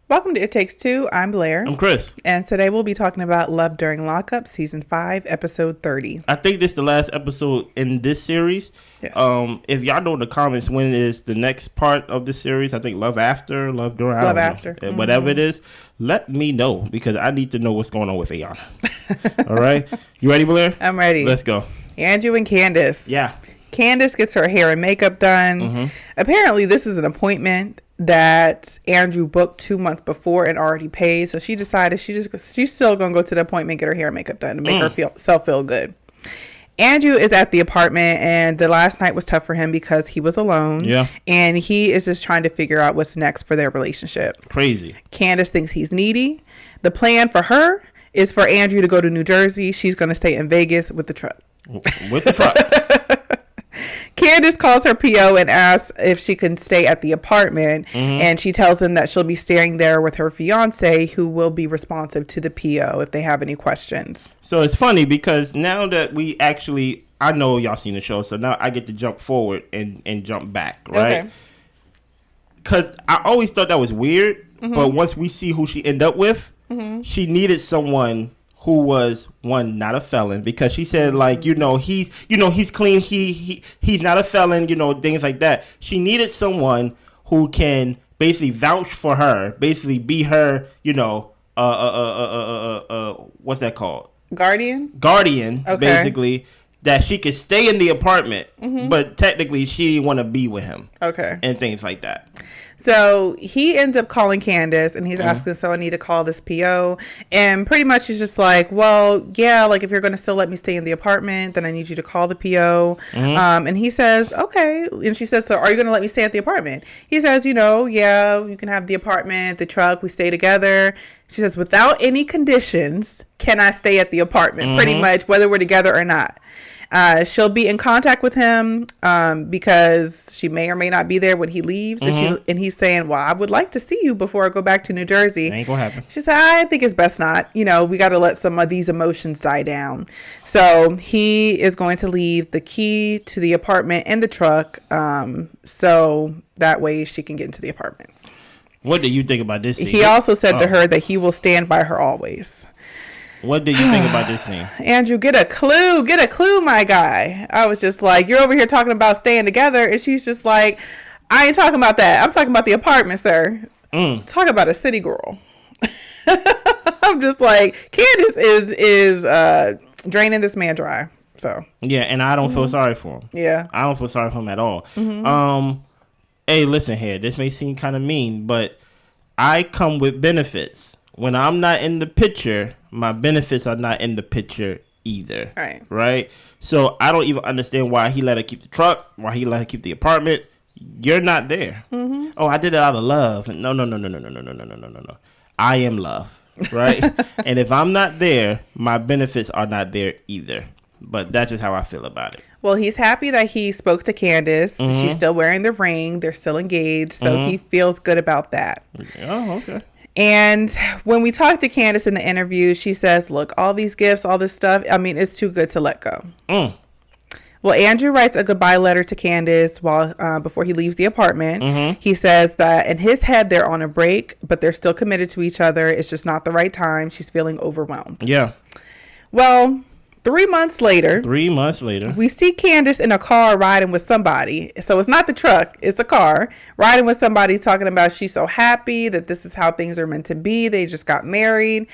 Welcome to It Takes Two. I'm Blair. I'm Chris. And today we'll be talking about Love During Lockup, Season 5, Episode 30. I think this is the last episode in this series. Yes. If y'all know in the comments when is the next part of the series, I think Love After, Love During, Love After. Mm-hmm. Whatever it is, let me know because I need to know what's going on with Ayonna. All right? You ready, Blair? I'm ready. Let's go. Andrew and Candice. Yeah. Candice gets her hair and makeup done. Mm-hmm. Apparently, this is an appointment that Andrew booked 2 months before and already paid. So she decided she's still going to go to the appointment, get her hair and makeup done to make herself feel good. Andrew is at the apartment, and the last night was tough for him because he was alone. Yeah. And he is just trying to figure out what's next for their relationship. Crazy. Candice thinks he's needy. The plan for her is for Andrew to go to New Jersey. She's going to stay in Vegas with the truck. With the truck. Candice calls her PO and asks if she can stay at the apartment. Mm-hmm. And she tells him that she'll be staying there with her fiance, who will be responsive to the PO if they have any questions. So it's funny because now that I know y'all seen the show, so now I get to jump forward and jump back, right? Okay. Because I always thought that was weird, but once we see who she ended up with, she needed someone who was not a felon, because she said he's clean, he's not a felon, things like that. She needed someone who can basically vouch for her, basically be her, what's that called? Guardian, okay. Basically, that she could stay in the apartment, but technically she didn't want to be with him. Okay. And things like that. So he ends up calling Candice and he's asking, so I need to call this PO. And pretty much he's just like, well, yeah, like if you're going to still let me stay in the apartment, then I need you to call the PO. And he says, okay. And she says, so are you going to let me stay at the apartment? He says, yeah, you can have the apartment, the truck, we stay together. She says, without any conditions, can I stay at the apartment? Pretty much, whether we're together or not. She'll be in contact with him because she may or may not be there when he leaves. And he's saying, well, I would like to see you before I go back to New Jersey. Ain't gonna happen. She said, I think it's best not. We got to let some of these emotions die down. So he is going to leave the key to the apartment in the truck so that way she can get into the apartment. What do you think about this scene? He also said to her that he will stand by her always. What do you think about this scene? Andrew, get a clue, my guy. I was just like, you're over here talking about staying together. And she's just like, I ain't talking about that. I'm talking about the apartment, sir. Talk about a city girl. I'm just like, Candice is draining this man dry. So yeah, and I don't feel sorry for him. Yeah. I don't feel sorry for him at all. Hey, listen here. This may seem kind of mean, but I come with benefits. When I'm not in the picture, my benefits are not in the picture either. Right? So I don't even understand why he let her keep the truck, why he let her keep the apartment. You're not there. Oh, I did it out of love. No. I am love. Right? And if I'm not there, my benefits are not there either. But that's just how I feel about it. Well, he's happy that he spoke to Candice. She's still wearing the ring. They're still engaged. So he feels good about that. Oh, okay. And when we talked to Candice in the interview, she says, look, all these gifts, all this stuff, I mean, it's too good to let go. Well, Andrew writes a goodbye letter to Candice before he leaves the apartment. He says that in his head, they're on a break, but they're still committed to each other. It's just not the right time. She's feeling overwhelmed. Yeah. Well, 3 months later, we see Candice in a car riding with somebody. So it's not the truck, it's a car riding with somebody, talking about she's so happy that this is how things are meant to be. They just got married.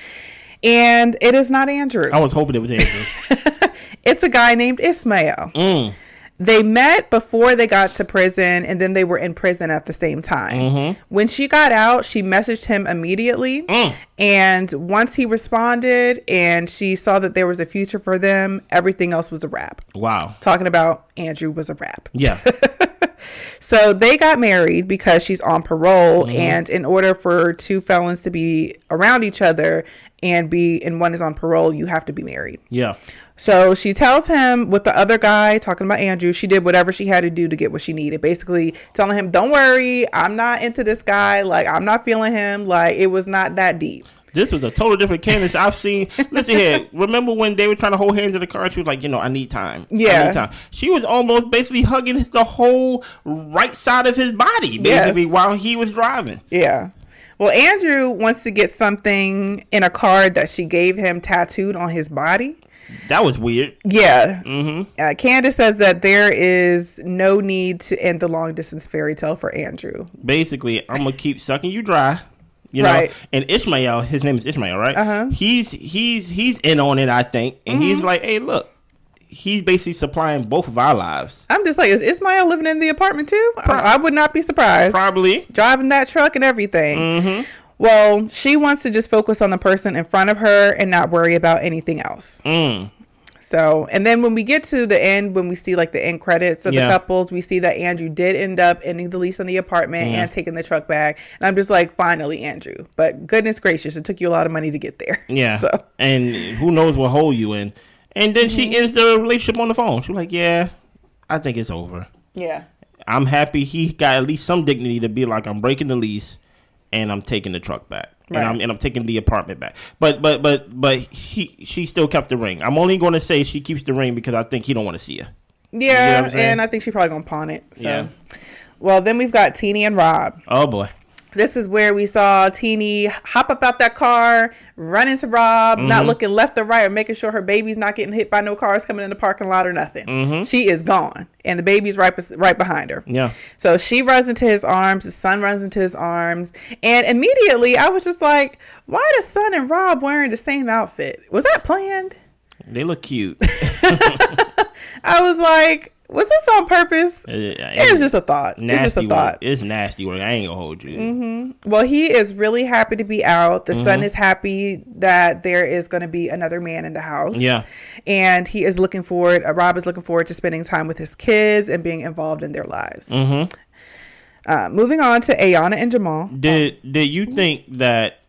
And it is not Andrew. I was hoping it was Andrew. It's a guy named Ismail. They met before they got to prison, and then they were in prison at the same time. When she got out, she messaged him immediately. And once he responded and she saw that there was a future for them, everything else was a wrap. Wow. Talking about Andrew was a wrap. Yeah. So they got married because she's on parole. And in order for two felons to be around each other and one is on parole, you have to be married. Yeah. So she tells him with the other guy, talking about Andrew, she did whatever she had to do to get what she needed. Basically telling him, don't worry, I'm not into this guy. Like, I'm not feeling him. Like, it was not that deep. This was a total different Candice I've seen. Listen here. Remember when they were trying to hold hands in the car? She was like, I need time. Yeah. I need time. She was almost basically hugging the whole right side of his body, basically, while he was driving. Yeah. Well, Andrew wants to get something in a card that she gave him tattooed on his body. That was weird. Yeah. Candice says that there is no need to end the long distance fairy tale for Andrew. Basically, I'm going to keep sucking you dry. You know, and Ishmael, his name is Ishmael, right? He's in on it, I think, and he's like, "Hey, look, he's basically supplying both of our lives." I'm just like, is Ishmael living in the apartment too? I would not be surprised. Probably driving that truck and everything. Well, she wants to just focus on the person in front of her and not worry about anything else. So, and then when we get to the end, when we see like the end credits of the couples, we see that Andrew did end up ending the lease on the apartment and taking the truck back. And I'm just like, finally, Andrew. But goodness gracious, it took you a lot of money to get there. Yeah. So, and who knows what hole you in. And then she ends the relationship on the phone. She's like, yeah, I think it's over. Yeah. I'm happy he got at least some dignity to be like, I'm breaking the lease and I'm taking the truck back. Right. And I'm taking the apartment back. But she still kept the ring. I'm only going to say she keeps the ring because I think he don't want to see her. Yeah, you know and I think she's probably going to pawn it. So. Yeah. Well, then we've got Teenie and Rob. Oh, boy. This is where we saw Teenie hop up out that car, run into Rob, not looking left or right or making sure her baby's not getting hit by no cars coming in the parking lot or nothing. She is gone. And the baby's right behind her. Yeah. So she runs into his arms. His son runs into his arms. And immediately I was just like, why the son and Rob wearing the same outfit? Was that planned? They look cute. I was like, was this on purpose? It was just a thought. It's just a thought. It's nasty work. I ain't gonna hold you. Well, he is really happy to be out. The son is happy that there is going to be another man in the house. Yeah. And he is looking forward. Rob is looking forward to spending time with his kids and being involved in their lives. Moving on to Ayonna and Jamahl. Did you think that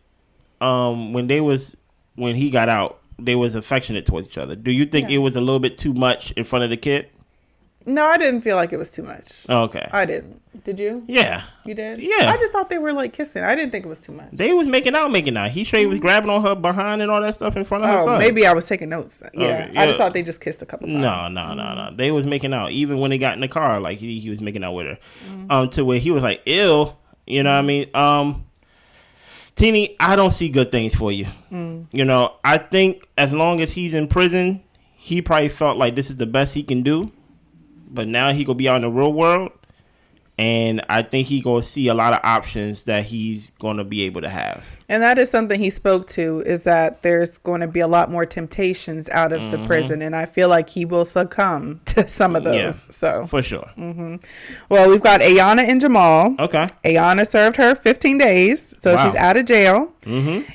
when he got out, they was affectionate towards each other? Do you think it was a little bit too much in front of the kid? No, I didn't feel like it was too much. Oh, okay. I didn't. Did you? Yeah. You did? Yeah. I just thought they were like kissing. I didn't think it was too much. They was making out. He straight was grabbing on her behind and all that stuff in front of her son. Maybe I was taking notes. Yeah. Okay, yeah. I just thought they just kissed a couple times. No. They was making out. Even when they got in the car, like he was making out with her. To where he was like, ew. You know what I mean? Teenie, I don't see good things for you. You know, I think as long as he's in prison, he probably felt like this is the best he can do. But now he gonna be out in the real world, and I think he gonna see a lot of options that he's gonna be able to have. And that is something he spoke to, is that there's going to be a lot more temptations out of the prison, and I feel like he will succumb to some of those. Yeah, so for sure. Well, we've got Ayonna and Jamahl. Okay. Ayonna served her 15 days, so she's out of jail,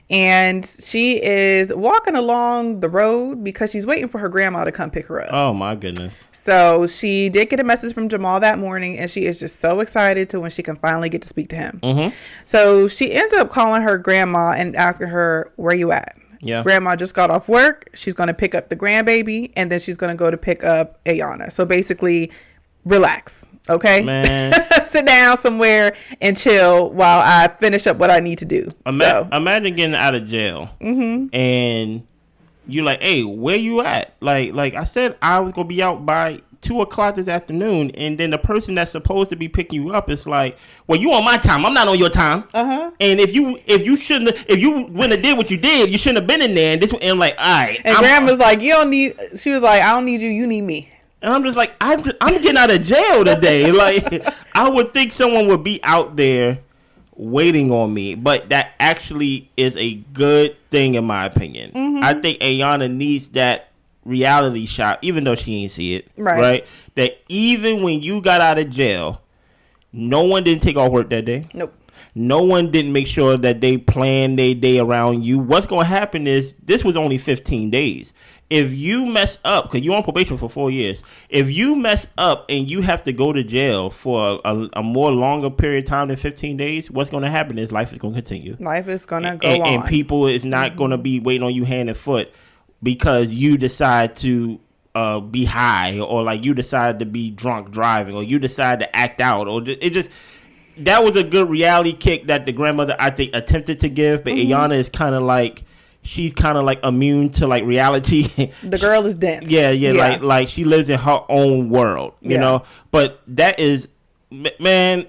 and she is walking along the road because she's waiting for her grandma to come pick her up. Oh my goodness. So she did get a message from Jamahl that morning, and she is just so excited to when she can finally get to speak to him. So she ends up calling her grandma and asking her, where you at? Yeah. Grandma just got off work. She's going to pick up the grandbaby, and then she's going to go to pick up Ayonna. So basically, relax. Okay? Man. Sit down somewhere and chill while I finish up what I need to do. Imagine getting out of jail and you're like, hey, where you at? Like I said, I was going to be out by 2:00 this afternoon, and then the person that's supposed to be picking you up is like, well, you on my time, I'm not on your time. And if you wouldn't have did what you did, you shouldn't have been in there. And I'm like, all right. And grandma's like, she was like, I don't need you, you need me. And I'm just like, I'm getting out of jail today. Like, I would think someone would be out there waiting on me, but that actually is a good thing in my opinion. I think Ayonna needs that reality shot, even though she ain't see it, right? That even when you got out of jail, no one didn't take off work that day. Nope. No one didn't make sure that they planned their day around you. What's going to happen is, this was only 15 days. If you mess up, because you're on probation for 4 years, if you mess up and you have to go to jail for a more longer period of time than 15 days, what's going to happen is life is going to continue. Life is going to go on. And people is not going to be waiting on you hand and foot because you decide to be high, or like you decide to be drunk driving, or you decide to act out, or it just... That was a good reality kick that the grandmother, I think, attempted to give, but Ayonna is kind of like, she's kind of like immune to like reality. The girl is dense. Yeah. Like she lives in her own world, you know. But that is, man,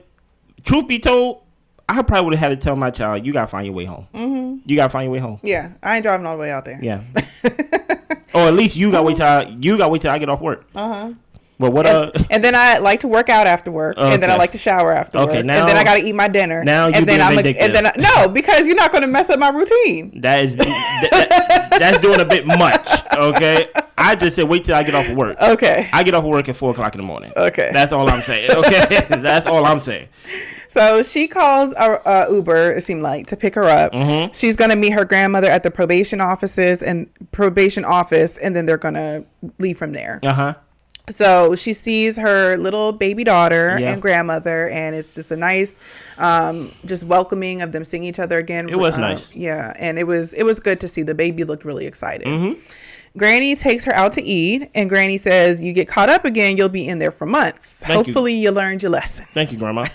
truth be told, I probably would have had to tell my child, you gotta find your way home. Mm-hmm. You gotta find your way home. Yeah, I ain't driving all the way out there. Yeah. Or at least you gotta wait till I get off work. But what? And then I like to work out after work, and then I like to shower after work, and then I got to eat my dinner. Now you being vindictive. No, because you're not going to mess up my routine. That's doing a bit much. Okay, I just said wait till I get off of work. Okay, I get off of work at 4:00 in the morning. Okay, that's all I'm saying. Okay, that's all I'm saying. So she calls Uber, it seemed like, to pick her up. Mm-hmm. She's going to meet her grandmother at the probation office, and then they're going to leave from there. So she sees her little baby daughter and grandmother, and it's just a nice, just welcoming of them seeing each other again. It was nice. Yeah, and it was good to see. The baby looked really excited. Mm-hmm. Granny takes her out to eat, and Granny says, you get caught up again, you'll be in there for months. Hopefully you learned your lesson. Thank you, Grandma.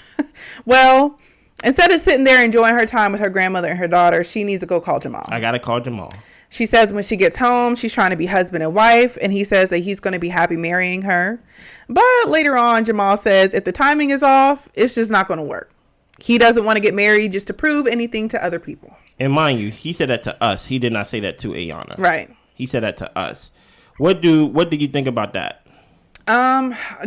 Well, instead of sitting there enjoying her time with her grandmother and her daughter, she needs to go call Jamahl. I got to call Jamahl. She says when she gets home, she's trying to be husband and wife, and he says that he's going to be happy marrying her. But later on, Jamahl says if the timing is off, it's just not going to work. He doesn't want to get married just to prove anything to other people. And mind you, he said that to us. He did not say that to Ayonna. Right. He said that to us. What do you think about that?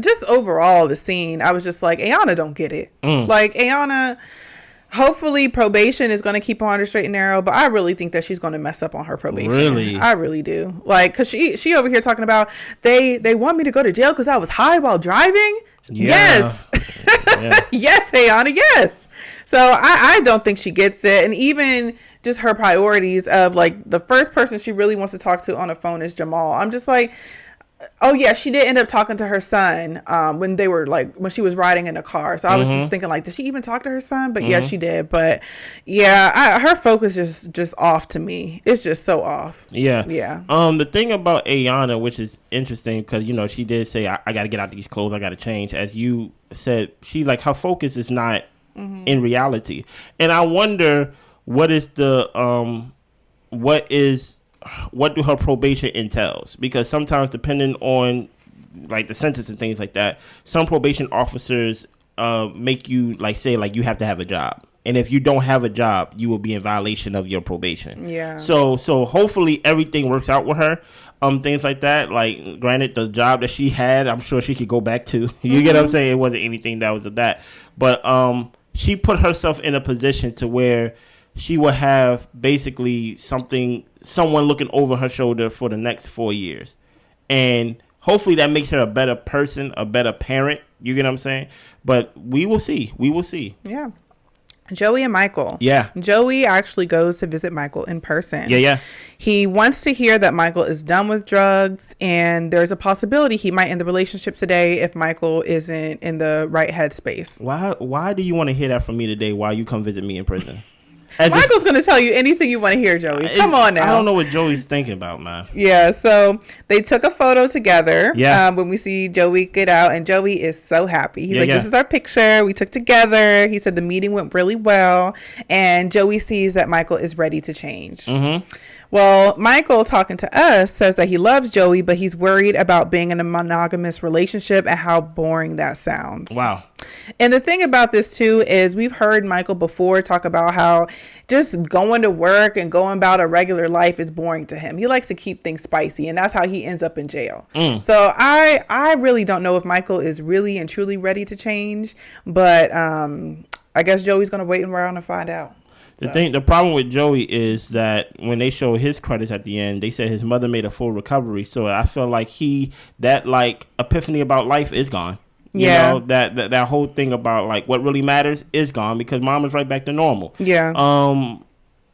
Just overall, the scene, I was just like, Ayonna don't get it. Like, Ayonna... Hopefully probation is going to keep her on the straight and narrow, but I really think that she's going to mess up on her probation. Really? I really do. Like, because she over here talking about they want me to go to jail because I was high while driving. Yeah. Yes. Yes, Ayonna, yes. So I don't think she gets it. And even just her priorities of, like, the first person she really wants to talk to on the phone is Jamahl. I'm just like... Oh yeah, she did end up talking to her son when she was riding in the car. So I was just thinking, like, did she even talk to her son? But yeah, she did. But yeah, her focus is just off to me. It's just so off. Yeah. Yeah. The thing about Ayonna, which is interesting, because she did say I got to get out these clothes. I got to change. As you said, her focus is not in reality, and I wonder what do her probation entails, because sometimes depending on like the sentence and things like that, some probation officers make you say you have to have a job, and if you don't have a job you will be in violation of your probation. Yeah. So hopefully everything works out with her. Things like that, like granted the job that she had, I'm sure she could go back to. You get what I'm saying? It wasn't anything that was of that, but she put herself in a position to where she will have basically someone looking over her shoulder for the next 4 years. And hopefully that makes her a better person, a better parent. You get what I'm saying? But we will see. We will see. Yeah. Joey and Michael. Yeah. Joey actually goes to visit Michael in person. Yeah. He wants to hear that Michael is done with drugs, and there's a possibility he might end the relationship today if Michael isn't in the right headspace. Why do you want to hear that from me today while you come visit me in prison? Michael's going to tell you anything you want to hear, Joey. Come on now. I don't know what Joey's thinking about, man. Yeah, so they took a photo together when we see Joey get out, and Joey is so happy. He's this is our picture we took together. He said the meeting went really well, and Joey sees that Michael is ready to change. Mm-hmm. Well, Michael, talking to us, says that he loves Joey, but he's worried about being in a monogamous relationship and how boring that sounds. Wow. And the thing about this, too, is we've heard Michael before talk about how just going to work and going about a regular life is boring to him. He likes to keep things spicy, and that's how he ends up in jail. So I really don't know if Michael is really and truly ready to change, but I guess Joey's going to wait around and find out. The problem with Joey is that when they show his credits at the end, they said his mother made a full recovery. So I feel like that epiphany about life is gone. You know, that whole thing about like what really matters is gone because mom is right back to normal. Yeah.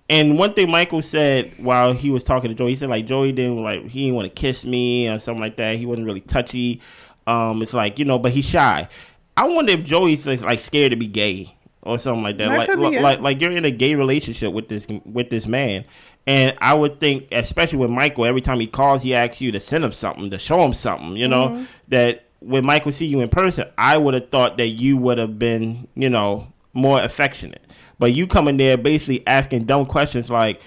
And one thing Michael said while he was talking to Joey, he said like Joey he didn't want to kiss me or something like that. He wasn't really touchy. It's like, but he's shy. I wonder if Joey's like scared to be gay or something like that. Like you're in a gay relationship with this man. And I would think, especially with Michael, every time he calls, he asks you to send him something, to show him something, that when Michael see you in person, I would have thought that you would have been, more affectionate. But you coming there basically asking dumb questions like,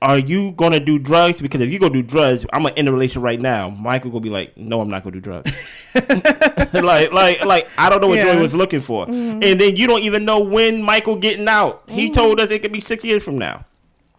are you going to do drugs? Because if you go do drugs, I'm going to end the relationship right now. Michael going to be like, no, I'm not going to do drugs. like, I don't know what Joy was looking for. Mm-hmm. And then you don't even know when Michael getting out. Mm-hmm. He told us it could be 6 years from now.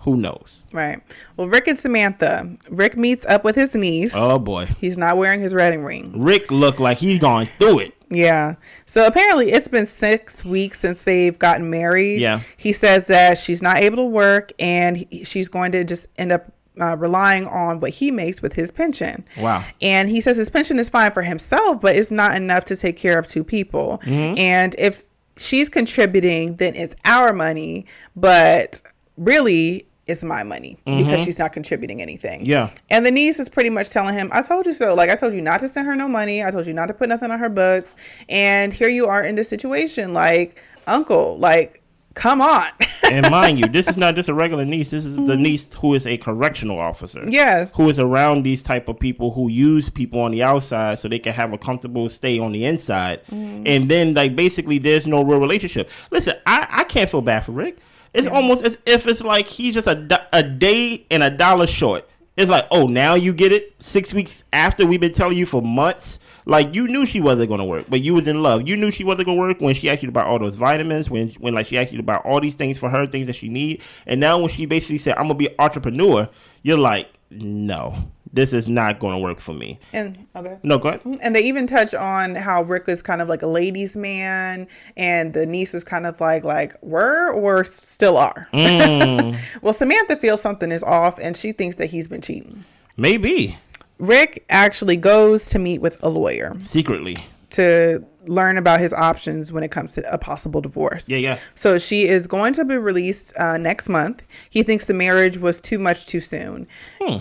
Who knows? Right. Well, Rick and Samantha. Rick meets up with his niece. Oh, boy. He's not wearing his wedding ring. Rick looked like he's gone through it. Yeah. So apparently it's been 6 weeks since they've gotten married. Yeah. He says that she's not able to work and she's going to just end up relying on what he makes with his pension. Wow. And he says his pension is fine for himself, but it's not enough to take care of 2 people. Mm-hmm. And if she's contributing, then it's our money. But really, it's my money because she's not contributing anything. Yeah. And the niece is pretty much telling him, I told you so. Like, I told you not to send her no money. I told you not to put nothing on her books. And here you are in this situation. Like, uncle, like, come on. And mind you, this is not just a regular niece. This is the niece who is a correctional officer. Yes. Who is around these type of people who use people on the outside so they can have a comfortable stay on the inside. And then, like, basically there's no real relationship. Listen, I can't feel bad for Rick. It's almost as if it's like he's just a day and $1 short. It's like, oh, now you get it 6 weeks after we've been telling you for months. Like, you knew she wasn't going to work, but you was in love. You knew she wasn't going to work when she asked you to buy all those vitamins, when like she asked you to buy all these things for her, things that she need. And now when she basically said, I'm going to be an entrepreneur, you're like, no, this is not going to work for me. And okay. No, go ahead. And they even touch on how Rick was kind of like a ladies' man, and the niece was kind of like were or still are. Well, Samantha feels something is off, and she thinks that he's been cheating. Maybe. Rick actually goes to meet with a lawyer secretly to learn about his options when it comes to a possible divorce. Yeah. So she is going to be released next month. He thinks the marriage was too much too soon,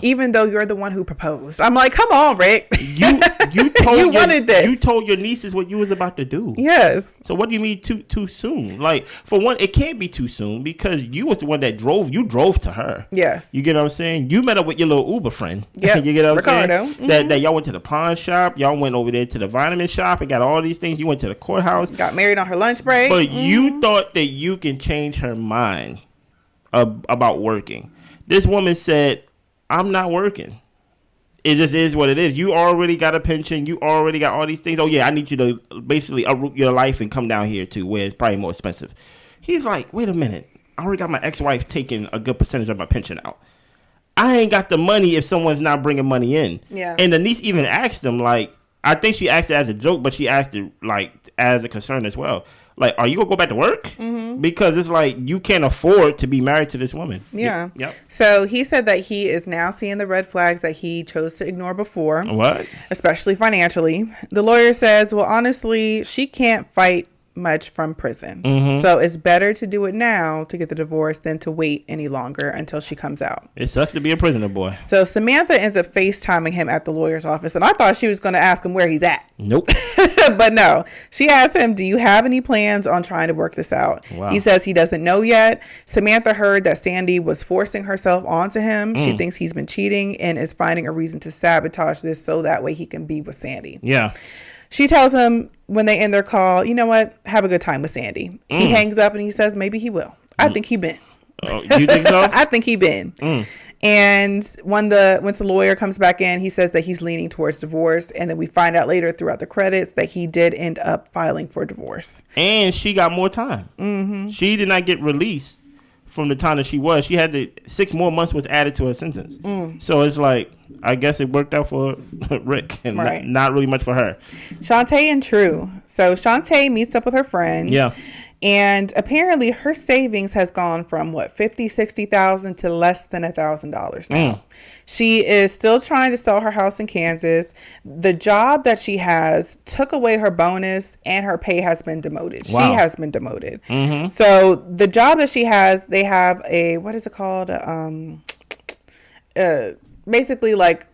even though you're the one who proposed. I'm like, come on, Rick. You told you wanted this. You told your nieces what you was about to do. Yes. So what do you mean too soon? Like, for one, it can't be too soon because you was the one that drove. You drove to her. Yes. You get what I'm saying? You met up with your little Uber friend. Yeah. You get what I'm Ricardo. saying? That y'all went to the pawn shop. Y'all went over there to the vitamin shop and got all these things. You went to the courthouse. Got married on her lunch break. But you thought that you can change her mind about working. This woman said, I'm not working. It just is what it is. You already got a pension. You already got all these things. Oh, yeah, I need you to basically uproot your life and come down here too, where it's probably more expensive. He's like, wait a minute. I already got my ex-wife taking a good percentage of my pension out. I ain't got the money if someone's not bringing money in. Yeah. And the niece even asked him, like, I think she asked it as a joke, but she asked it like as a concern as well. Like, are you gonna go back to work? Mm-hmm. Because it's like you can't afford to be married to this woman. Yeah. Yep. So he said that he is now seeing the red flags that he chose to ignore before. What? Especially financially. The lawyer says, well, honestly, she can't fight much from prison. Mm-hmm. So it's better to do it now to get the divorce than to wait any longer until she comes out. It sucks to be a prisoner, boy. So Samantha ends up FaceTiming him at the lawyer's office, and I thought she was going to ask him where he's at. Nope. But no, she asked him, do you have any plans on trying to work this out? Wow. He says he doesn't know yet. Samantha heard that Sandy was forcing herself onto him. She thinks he's been cheating and is finding a reason to sabotage this so that way he can be with Sandy. Yeah. She tells him when they end their call, you know what? Have a good time with Sandy. He hangs up and he says maybe he will. I think he been. Oh, you think so? I think he been. And once the lawyer comes back in, he says that he's leaning towards divorce. And then we find out later throughout the credits that he did end up filing for divorce. And she got more time. Mm-hmm. She did not get released from the time that she was. She had 6 more months was added to her sentence. So it's like, I guess it worked out for Rick and right. not really much for her. Shantae and True. So Shantae meets up with her friend. Yeah. And apparently her savings has gone from $50,000-$60,000 to less than $1,000 now. She is still trying to sell her house in Kansas. The job that she has took away her bonus and her pay has been demoted. Wow. She has been demoted. Mm-hmm. So the job that she has, they have a, what is it called? Basically like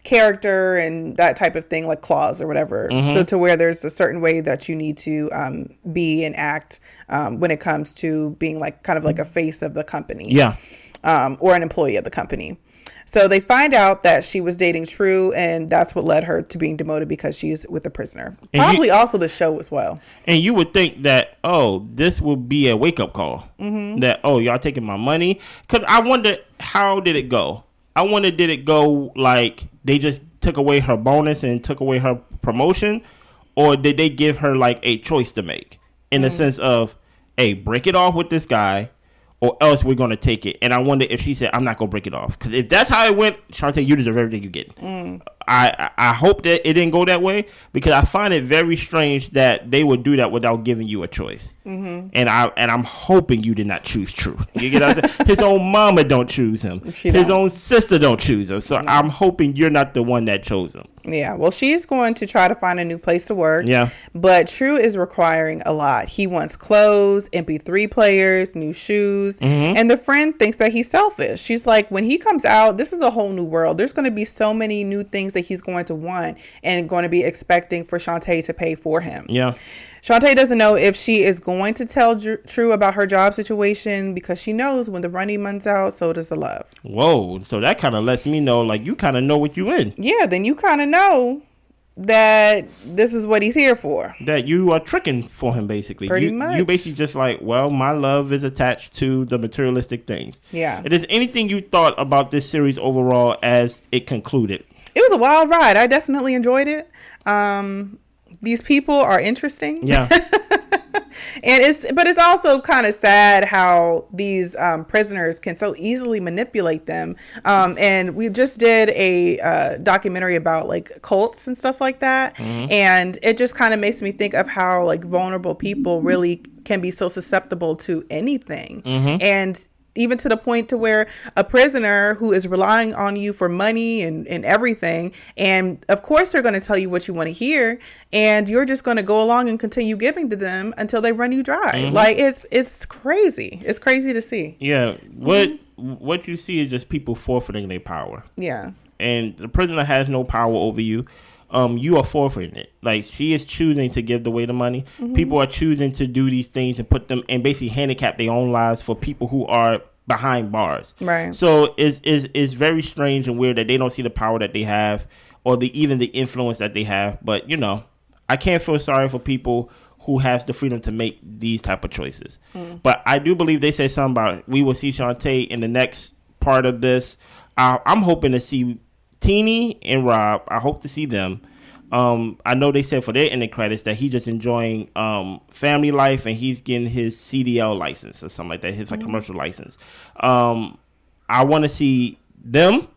character and that type of thing, like clause or whatever. Mm-hmm. So to where there's a certain way that you need to be and act when it comes to being like kind of like a face of the company. Yeah. Or an employee of the company. So they find out that she was dating True, and that's what led her to being demoted because she's with a prisoner. Probably also the show as well. And you would think that, oh, this will be a wake-up call. Mm-hmm. That, oh, y'all taking my money? Because I wonder, how did it go? I wonder, did it go like they just took away her bonus and took away her promotion? Or did they give her like a choice to make? In the sense of, hey, break it off with this guy, or else we're going to take it. And I wonder if she said, I'm not going to break it off. Because if that's how it went, Shonta, you deserve everything you get. I hope that it didn't go that way, because I find it very strange that they would do that without giving you a choice. Mm-hmm. And I'm hoping you did not choose True. You get what I'm saying? His own mama don't choose him. His own sister don't choose him. So I'm hoping you're not the one that chose him. Yeah, well, she's going to try to find a new place to work. Yeah. But True is requiring a lot. He wants clothes, MP3 players, new shoes. Mm-hmm. And the friend thinks that he's selfish. She's like, when he comes out, this is a whole new world. There's going to be so many new things that he's going to want and going to be expecting for Shantae to pay for him. Yeah. Shantae doesn't know if she is going to tell True about her job situation, because she knows when the money runs out, so does the love. Whoa. So that kind of lets me know, like, you kind of know what you in. Yeah, then you kind of know that this is what he's here for. That you are tricking for him, basically. Pretty much. You basically just like, well, my love is attached to the materialistic things. Yeah. Is there anything you thought about this series overall as it concluded? It was a wild ride. I definitely enjoyed it. These people are interesting. Yeah. But it's also kind of sad how these prisoners can so easily manipulate them. And we just did a documentary about like cults and stuff like that. Mm-hmm. And it just kind of makes me think of how like vulnerable people really can be so susceptible to anything. Mm-hmm. And even to the point to where a prisoner who is relying on you for money and everything, and of course they're going to tell you what you want to hear, and you're just going to go along and continue giving to them until they run you dry. Mm-hmm. Like it's crazy. It's crazy to see. Yeah. What you see is just people forfeiting their power. Yeah. And the prisoner has no power over you. You are forfeiting it. Like, she is choosing to give away the money. Mm-hmm. People are choosing to do these things and put them and basically handicap their own lives for people who are behind bars. Right. So it's very strange and weird that they don't see the power that they have, or even the influence that they have. But I can't feel sorry for people who has the freedom to make these type of choices. Mm. But I do believe they said something about we will see Shantae in the next part of this. I'm hoping to see Teenie and Rob. I hope to see them. I know they said for their ending credits that he's just enjoying family life, and he's getting his CDL license or something like that, his like commercial license. I want to see them.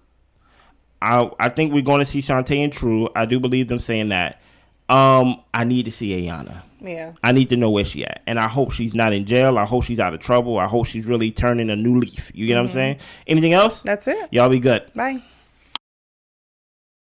I think we're going to see Shantae and True. I do believe them saying that. I need to see Ayonna. Yeah. I need to know where she at. And I hope she's not in jail. I hope she's out of trouble. I hope she's really turning a new leaf. You get what I'm saying? Anything else? That's it. Y'all be good. Bye.